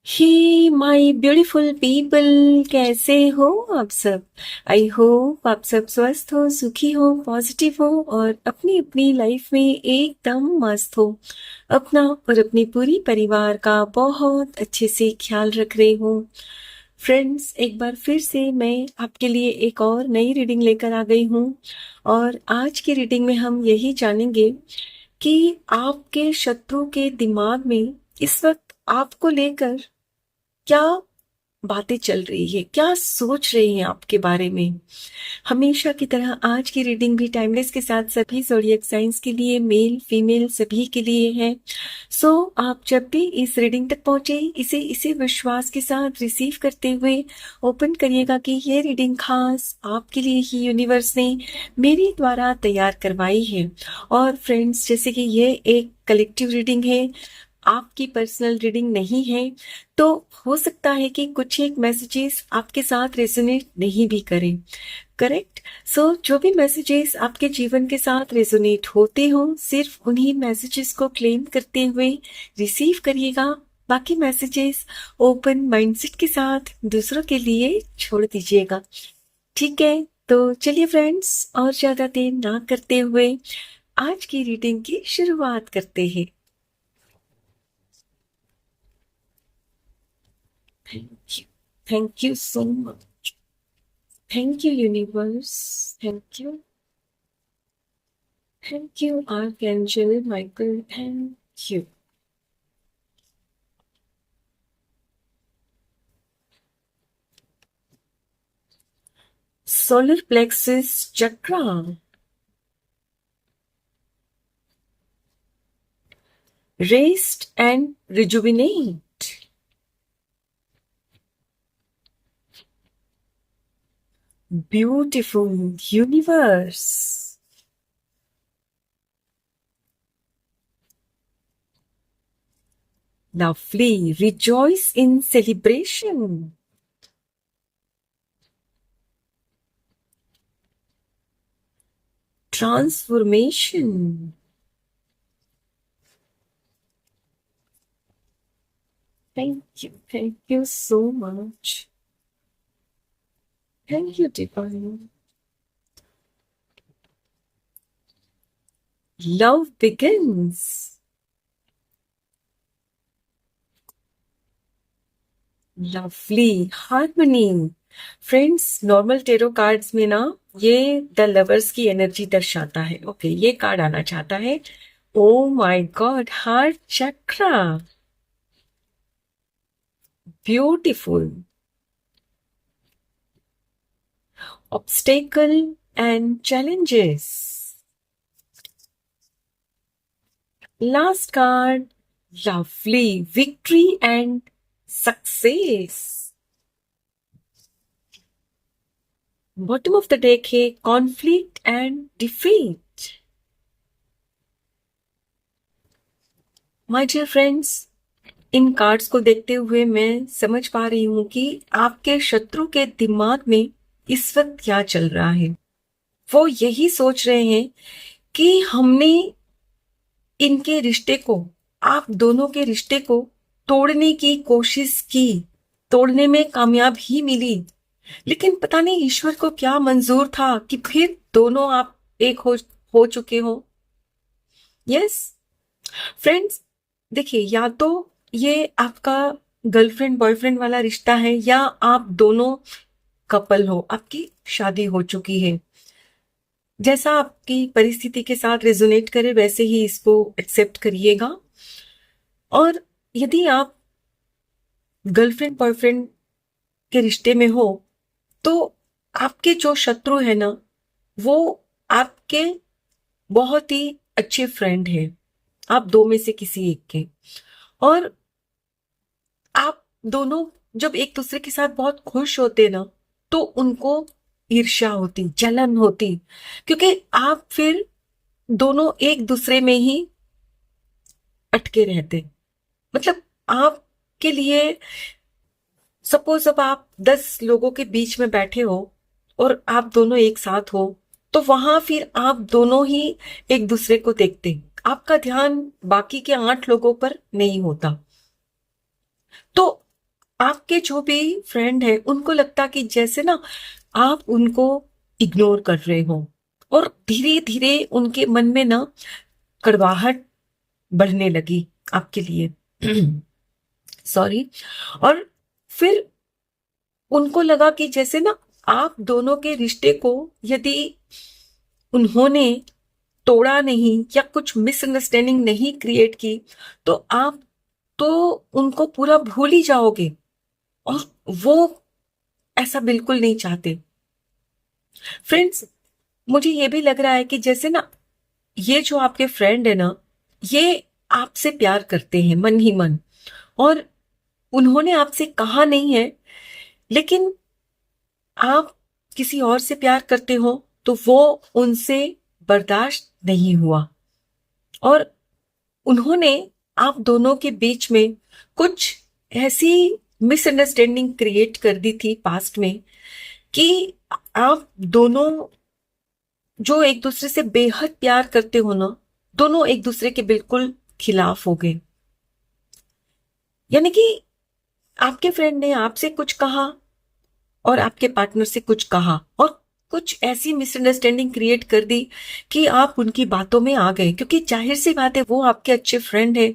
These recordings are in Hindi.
हे माय ब्यूटीफुल पीपल, कैसे हो आप सब। आई होप आप सब स्वस्थ हो, सुखी हो, पॉजिटिव हो और अपनी अपनी लाइफ में एकदम मस्त हो। अपना और अपनी पूरी परिवार का बहुत अच्छे से ख्याल रख रहे हो। फ्रेंड्स, एक बार फिर से मैं आपके लिए एक और नई रीडिंग लेकर आ गई हूँ। और आज की रीडिंग में हम यही जानेंगे कि आपके शत्रु के दिमाग में इस वक्त आपको लेकर क्या बातें चल रही है, क्या सोच रहे हैं आपके बारे में। हमेशा की तरह आज की रीडिंग भी टाइमलेस के साथ सभी ज़ोडिएक साइंस के लिए, मेल फीमेल सभी के लिए है। सो आप जब भी इस रीडिंग तक पहुंचे, इसे इसी विश्वास के साथ रिसीव करते हुए ओपन करिएगा कि ये रीडिंग खास आपके लिए ही यूनिवर्स ने मेरे द्वारा तैयार करवाई है। और फ्रेंड्स, जैसे कि ये एक कलेक्टिव रीडिंग है, आपकी पर्सनल रीडिंग नहीं है, तो हो सकता है कि कुछ एक मैसेजेस आपके साथ रेजोनेट नहीं भी करें। करेक्ट। सो जो भी मैसेजेस आपके जीवन के साथ रेजोनेट होते हो, सिर्फ उन्हीं मैसेजेस को क्लेम करते हुए रिसीव करिएगा। बाकी मैसेजेस ओपन माइंडसेट के साथ दूसरों के लिए छोड़ दीजिएगा। ठीक है, तो चलिए फ्रेंड्स, और ज्यादा देर ना करते हुए आज की रीडिंग की शुरुआत करते हैं। Thank you. Thank you so much. Thank you, universe. Thank you. Thank you, Archangel Michael. Thank you. Solar plexus chakra. Rest and rejuvenate. Beautiful universe. Lovely. Rejoice in celebration. Transformation. Thank you. Thank you so much. Thank you, Divine. Love begins. Lovely harmony. Friends, normal tarot cards में ना ये द लवर्स की एनर्जी दर्शाता है। ओके, ये कार्ड आना चाहता है। Oh my god, heart chakra. Beautiful. Obstacle and challenges. Last card, lovely victory and success. Bottom of the deck है conflict and defeat. My dear friends, इन कार्ड्स को देखते हुए मैं समझ पा रही हूं कि आपके शत्रु के दिमाग में इस वक्त क्या चल रहा है। वो यही सोच रहे हैं कि हमने इनके रिश्ते को, आप दोनों के रिश्ते को तोड़ने की कोशिश की, तोड़ने में कामयाब ही मिली, लेकिन पता नहीं ईश्वर को क्या मंजूर था कि फिर दोनों आप एक हो चुके हो। यस फ्रेंड्स, देखिए, या तो ये आपका गर्लफ्रेंड बॉयफ्रेंड वाला रिश्ता है, या आप दोनों कपल हो, आपकी शादी हो चुकी है। जैसा आपकी परिस्थिति के साथ रेजोनेट करे वैसे ही इसको एक्सेप्ट करिएगा। और यदि आप गर्लफ्रेंड बॉयफ्रेंड के रिश्ते में हो, तो आपके जो शत्रु है ना, वो आपके बहुत ही अच्छे फ्रेंड है, आप दो में से किसी एक के। और आप दोनों जब एक दूसरे के साथ बहुत खुश होते ना, तो उनको ईर्ष्या होती, जलन होती, क्योंकि आप फिर दोनों एक दूसरे में ही अटके रहते। मतलब आपके लिए, सपोज अब आप 10 लोगों के बीच में बैठे हो और आप दोनों एक साथ हो, तो वहां फिर आप दोनों ही एक दूसरे को देखते, आपका ध्यान बाकी के 8 लोगों पर नहीं होता। तो आपके जो भी फ्रेंड है उनको लगता कि जैसे ना आप उनको इग्नोर कर रहे हो, और धीरे धीरे उनके मन में ना कड़वाहट बढ़ने लगी आपके लिए। सॉरी। और फिर उनको लगा कि जैसे ना आप दोनों के रिश्ते को यदि उन्होंने तोड़ा नहीं या कुछ मिसअंडरस्टैंडिंग नहीं क्रिएट की, तो आप तो उनको पूरा भूल ही जाओगे, और वो ऐसा बिल्कुल नहीं चाहते। फ्रेंड्स, मुझे ये भी लग रहा है कि जैसे ना ये जो आपके फ्रेंड है ना, ये आपसे प्यार करते हैं मन ही मन, और उन्होंने आपसे कहा नहीं है, लेकिन आप किसी और से प्यार करते हो तो वो उनसे बर्दाश्त नहीं हुआ, और उन्होंने आप दोनों के बीच में कुछ ऐसी मिसअंडरस्टैंडिंग क्रिएट कर दी थी पास्ट में कि आप दोनों जो एक दूसरे से बेहद प्यार करते हो ना, दोनों एक दूसरे के बिल्कुल खिलाफ हो गए। यानी कि आपके फ्रेंड ने आपसे कुछ कहा और आपके पार्टनर से कुछ कहा, और कुछ ऐसी मिसअंडरस्टैंडिंग क्रिएट कर दी कि आप उनकी बातों में आ गए, क्योंकि जाहिर सी बात है वो आपके अच्छे फ्रेंड है,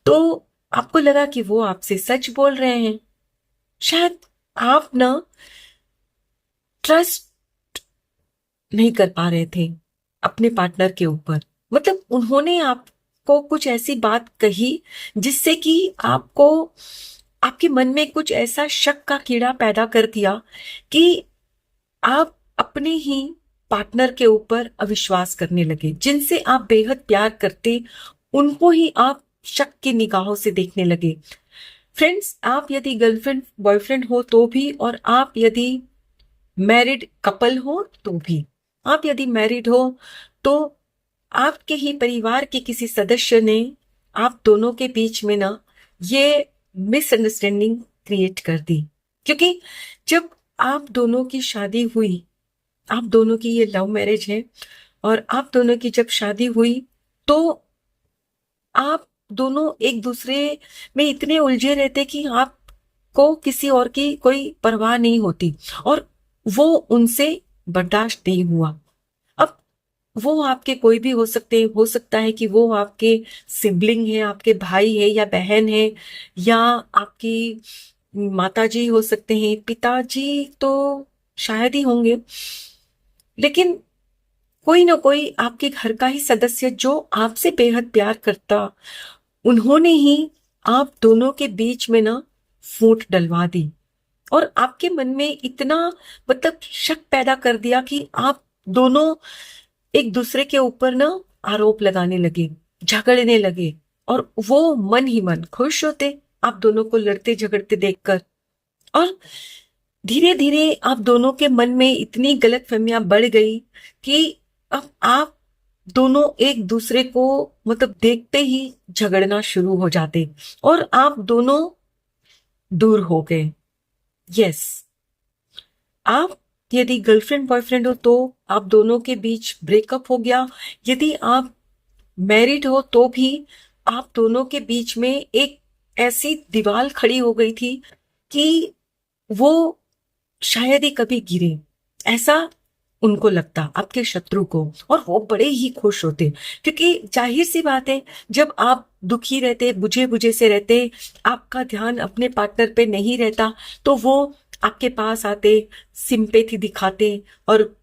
तो आपको लगा कि वो आपसे सच बोल रहे हैं। शायद आप ना ट्रस्ट नहीं कर पा रहे थे अपने पार्टनर के ऊपर। मतलब उन्होंने आपको कुछ ऐसी बात कही जिससे कि आपको आपके मन में कुछ ऐसा शक का कीड़ा पैदा कर दिया कि आप अपने ही पार्टनर के ऊपर अविश्वास करने लगे। जिनसे आप बेहद प्यार करते उनको ही आप शक की निगाहों से देखने लगे। फ्रेंड्स, आप यदि गर्लफ्रेंड बॉयफ्रेंड हो तो भी, और आप यदि मैरिड कपल हो तो भी, आप यदि मैरिड हो तो आपके ही परिवार के किसी सदस्य ने आप दोनों के बीच में ना ये मिसअंडरस्टैंडिंग क्रिएट कर दी। क्योंकि जब आप दोनों की शादी हुई, आप दोनों की ये लव मैरिज है, और आप दोनों की जब शादी हुई तो आप दोनों एक दूसरे में इतने उलझे रहते कि आपको किसी और की कोई परवाह नहीं होती, और वो उनसे बर्दाश्त नहीं हुआ। अब वो आपके कोई भी हो सकता है कि वो आपके सिबलिंग है, आपके भाई है या बहन है, या आपकी माताजी हो सकते हैं, पिताजी तो शायद ही होंगे, लेकिन कोई ना कोई आपके घर का ही सदस्य जो आपसे बेहद प्यार करता, उन्होंने ही आप दोनों के बीच में ना फूट डलवा दी, और आपके मन में इतना मतलब शक पैदा कर दिया कि आप दोनों एक दूसरे के ऊपर ना आरोप लगाने लगे, झगड़ने लगे, और वो मन ही मन खुश होते आप दोनों को लड़ते झगड़ते देखकर। और धीरे धीरे आप दोनों के मन में इतनी गलतफहमियां बढ़ गई कि अब आप दोनों एक दूसरे को मतलब देखते ही झगड़ना शुरू हो जाते, और आप दोनों दूर हो गए। यस, आप यदि गर्लफ्रेंड बॉयफ्रेंड हो तो आप दोनों के बीच ब्रेकअप हो गया। यदि आप मैरिड हो तो भी आप दोनों के बीच में एक ऐसी दीवार खड़ी हो गई थी कि वो शायद ही कभी गिरे, ऐसा उनको लगता आपके शत्रु को, और वो बड़े ही खुश होते, क्योंकि जाहिर सी बात है जब आप दुखी रहते, बुझे बुझे से रहते, आपका ध्यान अपने पार्टनर पे नहीं रहता, तो वो आपके पास आते, सिंपैथी दिखाते, और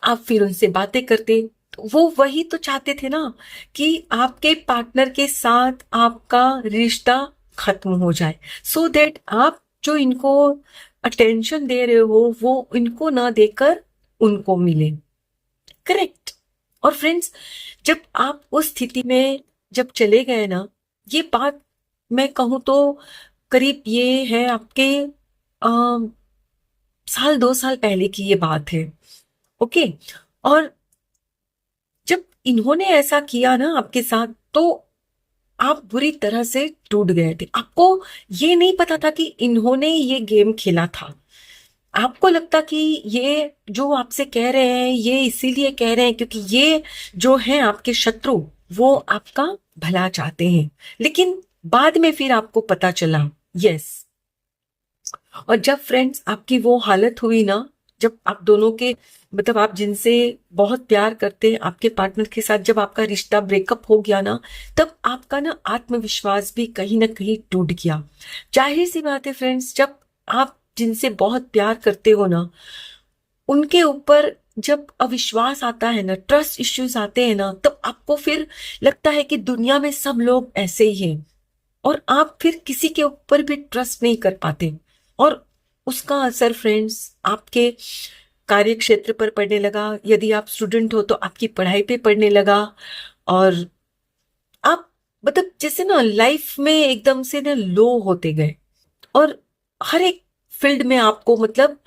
आप फिर उनसे बातें करते। तो वो वही तो चाहते थे ना कि आपके पार्टनर के साथ आपका रिश्ता खत्म हो जाए, सो दैट आप जो इनको अटेंशन दे रहे हो वो इनको ना देकर उनको मिले। करेक्ट। और फ्रेंड्स, जब आप उस स्थिति में जब चले गए ना, ये बात मैं कहूं तो करीब ये है आपके साल 2 साल पहले की ये बात है। ओके। और जब इन्होंने ऐसा किया ना आपके साथ, तो आप बुरी तरह से टूट गए थे। आपको ये नहीं पता था कि इन्होंने ये गेम खेला था। आपको लगता कि ये जो आपसे कह रहे हैं ये इसीलिए कह रहे हैं क्योंकि ये जो है आपके शत्रु, वो आपका भला चाहते हैं। लेकिन बाद में फिर आपको पता चला, यस, और जब फ्रेंड्स आपकी वो हालत हुई ना, जब आप दोनों के मतलब आप जिनसे बहुत प्यार करते हैं आपके पार्टनर के साथ जब आपका रिश्ता ब्रेकअप हो गया ना, तब आपका ना आत्मविश्वास भी कहीं ना कहीं टूट गया। जाहिर सी बात है फ्रेंड्स, जब आप जिनसे बहुत प्यार करते हो ना, उनके ऊपर जब अविश्वास आता है ना, ट्रस्ट इश्यूज आते हैं ना, तब आपको फिर लगता है कि दुनिया में सब लोग ऐसे ही हैं, और आप फिर किसी के ऊपर भी ट्रस्ट नहीं कर पाते। और उसका असर फ्रेंड्स आपके कार्य क्षेत्र पर पड़ने लगा। यदि आप स्टूडेंट हो तो आपकी पढ़ाई पे पड़ने लगा। और आप मतलब जैसे ना लाइफ में एकदम से ना लो होते गए, और हर एक फील्ड में आपको मतलब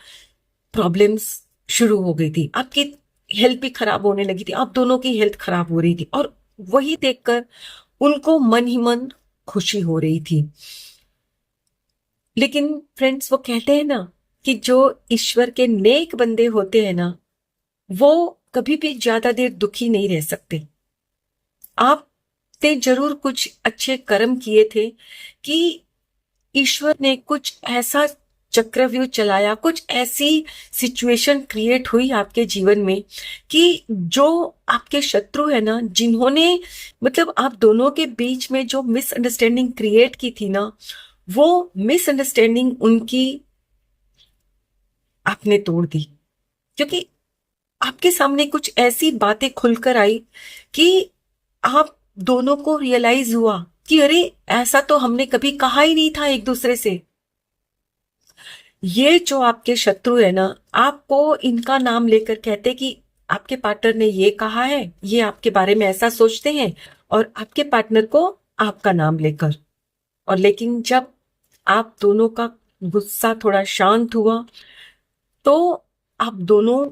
प्रॉब्लम्स शुरू हो गई थी। आपकी हेल्थ भी खराब होने लगी थी, आप दोनों की हेल्थ खराब हो रही थी, और वही देखकर उनको मन ही मन खुशी हो रही थी। लेकिन फ्रेंड्स, वो कहते हैं ना कि जो ईश्वर के नेक बंदे होते हैं ना, वो कभी भी ज्यादा देर दुखी नहीं रह सकते। आपने जरूर कुछ अच्छे कर्म किए थे कि ईश्वर ने कुछ ऐसा चक्रव्यूह चलाया, कुछ ऐसी सिचुएशन क्रिएट हुई आपके जीवन में कि जो आपके शत्रु है ना, जिन्होंने मतलब आप दोनों के बीच में जो मिसअंडरस्टैंडिंग क्रिएट की थी ना, वो मिसअंडरस्टैंडिंग उनकी आपने तोड़ दी। क्योंकि आपके सामने कुछ ऐसी बातें खुलकर आई कि आप दोनों को रियलाइज हुआ कि अरे, ऐसा तो हमने कभी कहा ही नहीं था एक दूसरे से। ये जो आपके शत्रु है ना, आपको इनका नाम लेकर कहते कि आपके पार्टनर ने ये कहा है, ये आपके बारे में ऐसा सोचते हैं, और आपके पार्टनर को आपका नाम लेकर। और लेकिन जब आप दोनों का गुस्सा थोड़ा शांत हुआ, तो आप दोनों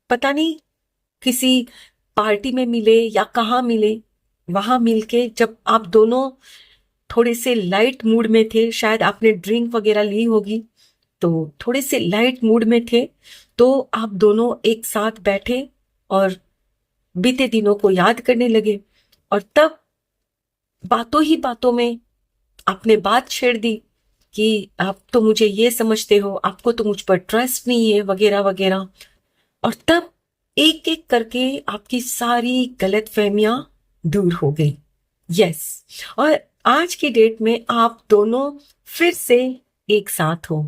पता नहीं किसी पार्टी में मिले या कहाँ मिले, वहां मिलके जब आप दोनों थोड़े से लाइट मूड में थे, शायद आपने ड्रिंक वगैरह ली होगी, तो थोड़े से लाइट मूड में थे, तो आप दोनों एक साथ बैठे और बीते दिनों को याद करने लगे। और तब बातों ही बातों में आपने बात छेड़ दी कि आप तो मुझे ये समझते हो, आपको तो मुझ पर ट्रस्ट नहीं है, वगैरह वगैरह। और तब एक एक करके आपकी सारी गलतफहमियां दूर हो गई। यस। और आज की डेट में आप दोनों फिर से एक साथ हो।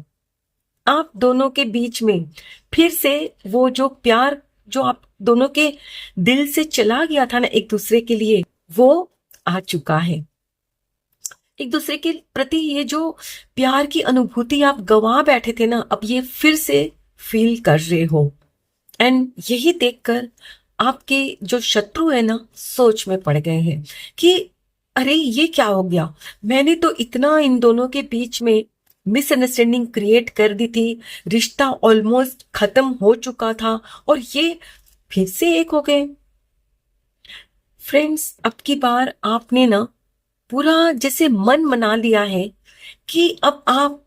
आप दोनों के बीच में फिर से वो जो प्यार जो आप दोनों के दिल से चला गया था ना एक दूसरे के लिए, वो आ चुका है। एक दूसरे के प्रति ये जो प्यार की अनुभूति आप गंवा बैठे थे ना, अब ये फिर से फील कर रहे हो। एंड यही देखकर आपके जो शत्रु है ना, सोच में पड़ गए हैं कि अरे, ये क्या हो गया। मैंने तो इतना इन दोनों के बीच में मिसअंडरस्टैंडिंग क्रिएट कर दी थी, रिश्ता ऑलमोस्ट खत्म हो चुका था, और ये फिर से एक हो गए। फ्रेंड्स, अब की बार आपने ना पूरा जैसे मन बना लिया है कि अब आप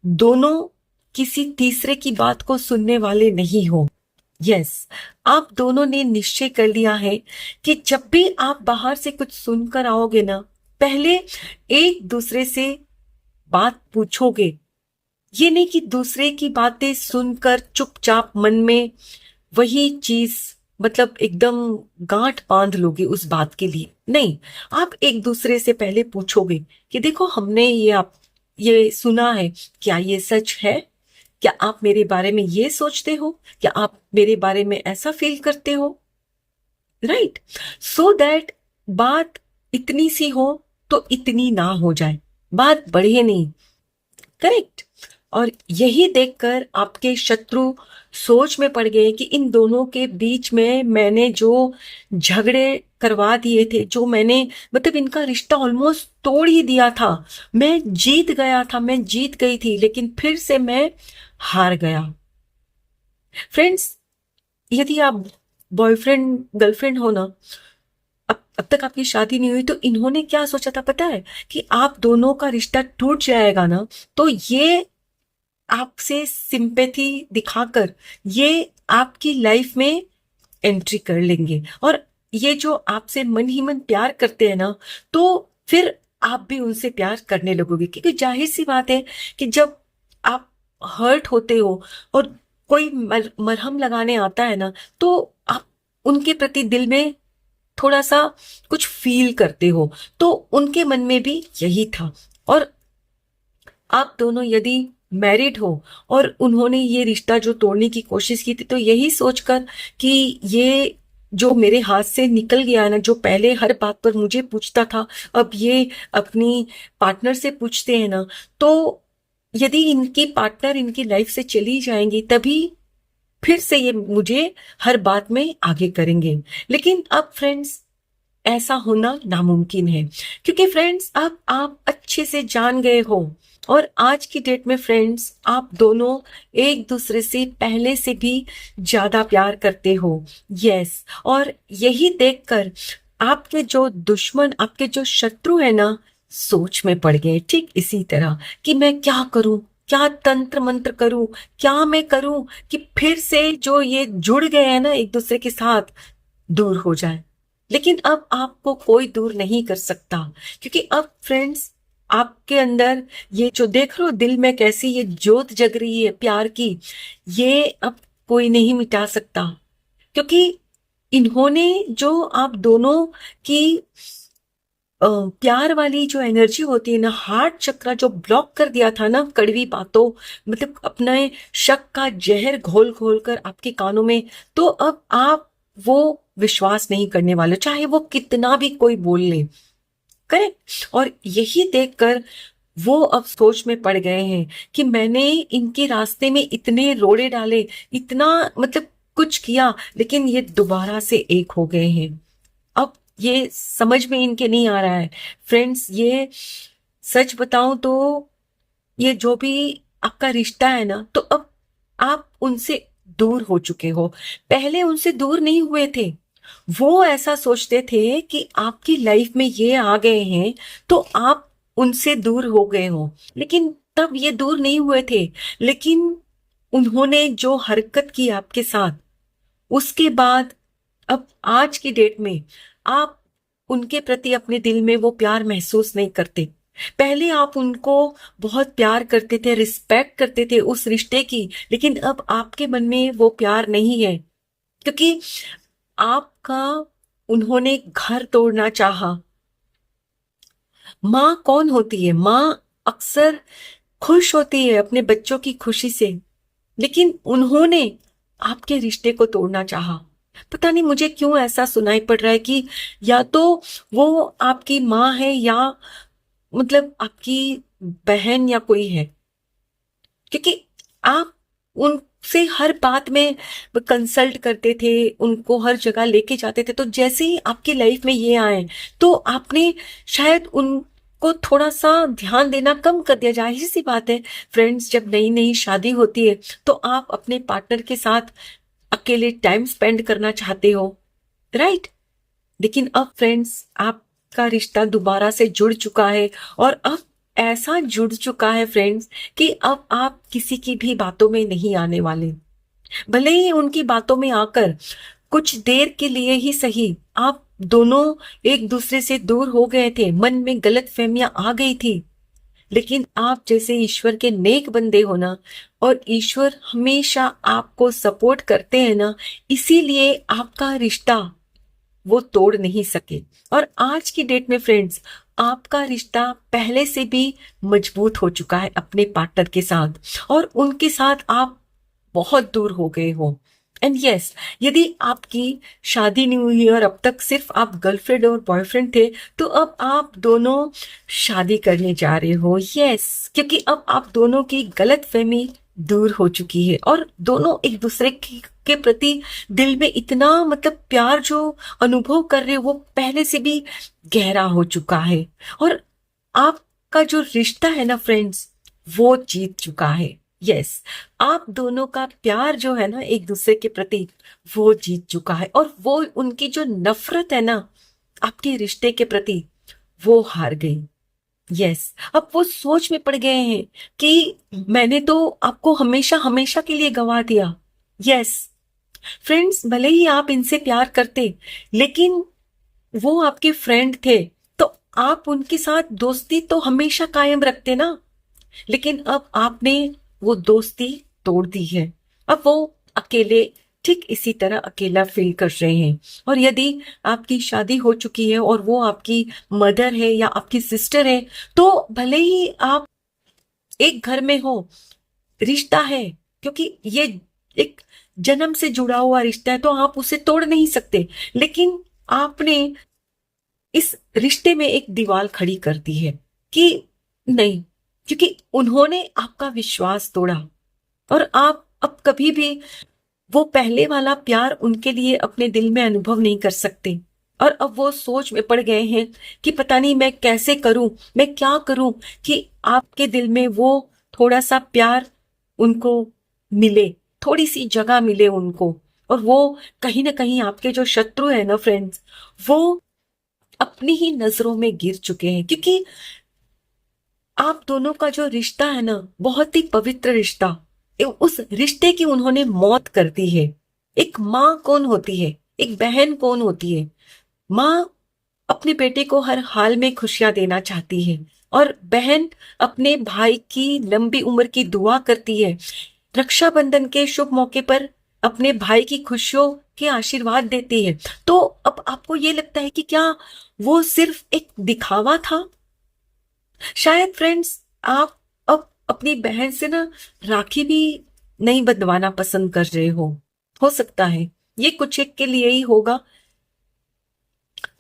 दोनों किसी तीसरे की बात को सुनने वाले नहीं हो। यस, आप दोनों ने निश्चय कर लिया है कि जब भी आप बाहर से कुछ सुनकर आओगे ना, पहले एक दूसरे से बात पूछोगे। ये नहीं कि दूसरे की बातें सुनकर चुपचाप मन में वही चीज मतलब एकदम गांठ बांध लोगे उस बात के लिए। नहीं, आप एक दूसरे से पहले पूछोगे कि देखो, हमने ये सुना है, क्या ये सच है? क्या आप मेरे बारे में ये सोचते हो? क्या आप मेरे बारे में ऐसा फील करते हो? राइट। सो दैट बात इतनी सी हो तो इतनी ना हो जाए, बात बढ़े नहीं। करेक्ट। और यही देखकर आपके शत्रु सोच में पड़ गए कि इन दोनों के बीच में मैंने जो झगड़े करवा दिए थे, जो मैंने मतलब इनका रिश्ता ऑलमोस्ट तोड़ ही दिया था, मैं जीत गया था, मैं जीत गई थी, लेकिन फिर से मैं हार गया। फ्रेंड्स, यदि आप बॉयफ्रेंड गर्लफ्रेंड हो ना, अब तक आपकी शादी नहीं हुई, तो इन्होंने क्या सोचा था पता है? कि आप दोनों का रिश्ता टूट जाएगा ना, तो ये आपसे सिंपैथी दिखाकर ये आपकी लाइफ में एंट्री कर लेंगे, और ये जो आपसे मन ही मन प्यार करते हैं ना, तो फिर आप भी उनसे प्यार करने लगोगे। क्योंकि जाहिर सी बात है कि जब आप हर्ट होते हो और कोई मरहम लगाने आता है ना, तो आप उनके प्रति दिल में थोड़ा सा कुछ फील करते हो। तो उनके मन में भी यही था। और आप दोनों यदि मैरिड हो और उन्होंने ये रिश्ता जो तोड़ने की कोशिश की थी, तो यही सोचकर कि ये जो मेरे हाथ से निकल गया ना, जो पहले हर बात पर मुझे पूछता था, अब ये अपनी पार्टनर से पूछते हैं ना, तो यदि इनकी पार्टनर इनकी लाइफ से चली जाएंगी, तभी फिर से ये मुझे हर बात में आगे करेंगे। लेकिन अब फ्रेंड्स, ऐसा होना नामुमकिन है, क्योंकि फ्रेंड्स अब आप अच्छे से जान गए हो। और आज की डेट में फ्रेंड्स, आप दोनों एक दूसरे से पहले से भी ज्यादा प्यार करते हो। यस, और यही देखकर आपके जो दुश्मन, आपके जो शत्रु है ना, सोच में पड़ गए ठीक इसी तरह कि मैं क्या करूं, क्या तंत्र मंत्र करूं, क्या मैं करूं कि फिर से जो ये जुड़ गए हैं ना एक दूसरे के साथ, दूर हो जाए। लेकिन अब आपको कोई दूर नहीं कर सकता, क्योंकि अब फ्रेंड्स, आपके अंदर ये जो देख रहे हो दिल में कैसी ये ज्योत जग रही है प्यार की, ये अब कोई नहीं मिटा सकता। क्योंकि इन्होंने जो आप दोनों की प्यार वाली जो एनर्जी होती है ना, हार्ट चक्र जो ब्लॉक कर दिया था ना कड़वी बातों, मतलब अपने शक का जहर घोल घोल कर आपके कानों में, तो अब आप वो विश्वास नहीं करने वाले, चाहे वो कितना भी कोई बोल ले। करेक्ट। और यही देखकर वो अब सोच में पड़ गए हैं कि मैंने इनके रास्ते में इतने रोड़े डाले, इतना मतलब कुछ किया, लेकिन ये दोबारा से एक हो गए हैं। अब ये समझ में इनके नहीं आ रहा है फ्रेंड्स। ये सच बताऊं तो ये जो भी आपका रिश्ता है ना, तो अब आप उनसे दूर हो चुके हो। पहले उनसे दूर नहीं हुए थे, वो ऐसा सोचते थे कि आपकी लाइफ में ये आ गए हैं तो आप उनसे दूर हो गए हो, लेकिन तब ये दूर नहीं हुए थे। लेकिन उन्होंने जो हरकत की आपके साथ, उसके बाद अब आज की डेट में आप उनके प्रति अपने दिल में वो प्यार महसूस नहीं करते। पहले आप उनको बहुत प्यार करते थे, रिस्पेक्ट करते थे उस रिश्ते की, लेकिन अब आपके मन में वो प्यार नहीं है, क्योंकि आपका उन्होंने घर तोड़ना चाहा। माँ कौन होती है? माँ अक्सर खुश होती है अपने बच्चों की खुशी से, लेकिन उन्होंने आपके रिश्ते को तोड़ना चाहा। पता नहीं मुझे क्यों ऐसा सुनाई पड़ रहा है कि या तो वो आपकी माँ है, या मतलब आपकी बहन या कोई है, क्योंकि आप उनसे हर बात में कंसल्ट करते थे, उनको हर जगह लेके जाते थे। तो जैसे ही आपकी लाइफ में ये आए, तो आपने शायद उनको थोड़ा सा ध्यान देना कम कर दिया। जाहिर सी बात है फ्रेंड्स, जब नई नई शादी होती है तो आप अपने पार्टनर के साथ अकेले टाइम स्पेंड करना चाहते हो, राइट। लेकिन अब फ्रेंड्स, आपका रिश्ता दोबारा से जुड़ चुका है, और अब ऐसा जुड़ चुका है फ्रेंड्स कि अब आप किसी की भी बातों में नहीं आने वाले। भले ही उनकी बातों में आकर कुछ देर के लिए ही सही आप दोनों एक दूसरे से दूर हो गए थे, मन में गलत फहमियां आ गई थी, लेकिन आप जैसे ईश्वर के नेक बंदे हो ना, और ईश्वर हमेशा आपको सपोर्ट करते हैं ना, इसीलिए आपका रिश्ता वो तोड़ नहीं सके। और आज की डेट में फ्रेंड्स, आपका रिश्ता पहले से भी मजबूत हो चुका है अपने पार्टनर के साथ, और उनके साथ आप बहुत दूर हो गए हो। एंड यस, यदि आपकी शादी नहीं हुई और अब तक सिर्फ आप गर्लफ्रेंड और बॉयफ्रेंड थे, तो अब आप दोनों शादी करने जा रहे हो। यस, क्योंकि अब आप दोनों की गलत फहमी दूर हो चुकी है, और दोनों एक दूसरे के प्रति दिल में इतना मतलब प्यार जो अनुभव कर रहे हो, वो पहले से भी गहरा हो चुका है। और आपका जो रिश्ता है ना फ्रेंड्स, वो जीत चुका है। यस, आप दोनों का प्यार जो है ना एक दूसरे के प्रति, वो जीत चुका है, और वो उनकी जो नफरत है ना आपके रिश्ते के प्रति, वो हार गई। यस, अब वो सोच में पड़ गए हैं कि मैंने तो आपको हमेशा हमेशा के लिए गवा दिया। यस फ्रेंड्स, भले ही आप इनसे प्यार करते, लेकिन वो आपके फ्रेंड थे, तो आप उनके साथ दोस्ती तो हमेशा कायम रखते ना। लेकिन अब आपने वो दोस्ती तोड़ दी है। अब वो अकेले ठीक इसी तरह अकेला फील कर रहे हैं। और यदि आपकी शादी हो चुकी है और वो आपकी मदर है या आपकी सिस्टर है, तो भले ही आप एक घर में हो, रिश्ता है, क्योंकि ये एक जन्म से जुड़ा हुआ रिश्ता है, तो आप उसे तोड़ नहीं सकते। लेकिन आपने इस रिश्ते में एक दीवार खड़ी कर दी है कि नहीं, क्योंकि उन्होंने आपका विश्वास तोड़ा और आप अब कभी भी वो पहले वाला प्यार उनके लिए अपने दिल में अनुभव नहीं कर सकते। और अब वो सोच में पड़ गए हैं कि पता नहीं मैं कैसे करूं, मैं क्या करूं कि आपके दिल में वो थोड़ा सा प्यार उनको मिले, थोड़ी सी जगह मिले उनको। और वो कहीं ना कहीं आपके जो शत्रु है ना फ्रेंड्स, वो अपनी ही नजरों में गिर चुके हैं, क्योंकि आप दोनों का जो रिश्ता है ना, बहुत ही पवित्र रिश्ता, उस रिश्ते की उन्होंने मौत कर दी है। एक माँ कौन होती है, एक बहन कौन होती है? माँ अपने बेटे को हर हाल में खुशियां देना चाहती है, और बहन अपने भाई की लंबी उम्र की दुआ करती है। रक्षाबंधन के शुभ मौके पर अपने भाई की खुशियों के आशीर्वाद देती है। तो अब आपको ये लगता है कि क्या वो सिर्फ एक दिखावा था? शायद फ्रेंड्स, आप अब अपनी बहन से ना राखी भी नहीं बंधवाना पसंद कर रहे हो सकता है ये कुछ एक के लिए ही होगा।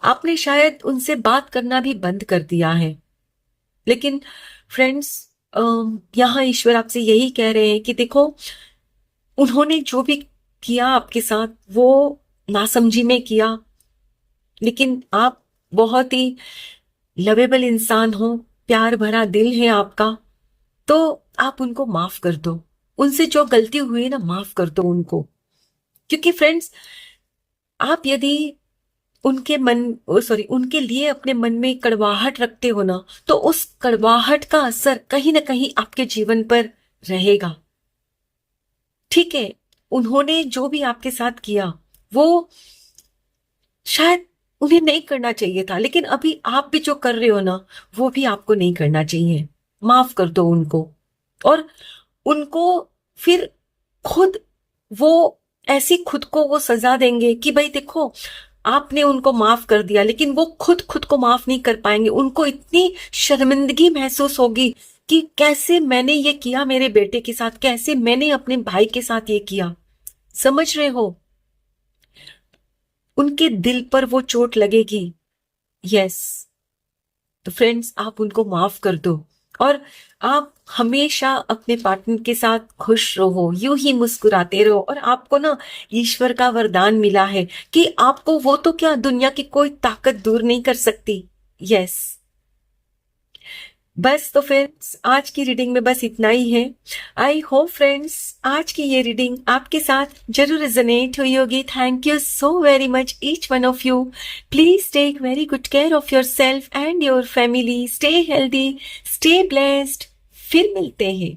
आपने शायद उनसे बात करना भी बंद कर दिया है। लेकिन फ्रेंड्स, यहाँ ईश्वर आपसे यही कह रहे हैं कि देखो, उन्होंने जो भी किया आपके साथ वो नासमझी में किया, लेकिन आप बहुत ही लवेबल इंसान हो, प्यार भरा दिल है आपका, तो आप उनको माफ कर दो। उनसे जो गलती हुई ना, माफ कर दो उनको। क्योंकि फ्रेंड्स, आप यदि उनके लिए अपने मन में कड़वाहट रखते हो ना, तो उस कड़वाहट का असर कहीं ना कहीं आपके जीवन पर रहेगा। ठीक है, उन्होंने जो भी आपके साथ किया वो शायद उन्हें नहीं करना चाहिए था, लेकिन अभी आप भी जो कर रहे हो ना, वो भी आपको नहीं करना चाहिए। माफ कर दो उनको। और उनको फिर खुद वो ऐसी खुद को वो सजा देंगे कि भाई देखो, आपने उनको माफ कर दिया, लेकिन वो खुद खुद को माफ नहीं कर पाएंगे। उनको इतनी शर्मिंदगी महसूस होगी कि कैसे मैंने ये किया मेरे बेटे के साथ, कैसे मैंने अपने भाई के साथ ये किया। समझ रहे हो? उनके दिल पर वो चोट लगेगी। यस। तो फ्रेंड्स, आप उनको माफ कर दो और आप हमेशा अपने पार्टनर के साथ खुश रहो, यूं ही मुस्कुराते रहो। और आपको ना ईश्वर का वरदान मिला है कि आपको वो तो क्या, दुनिया की कोई ताकत दूर नहीं कर सकती। यस। बस तो फ्रेंड्स, आज की रीडिंग में बस इतना ही है। आई होप फ्रेंड्स, आज की ये रीडिंग आपके साथ जरूर रेजोनेट हुई होगी। Thank you so very much each one of you. Please take very good care of yourself and your family. Stay healthy, stay blessed. फिर मिलते हैं।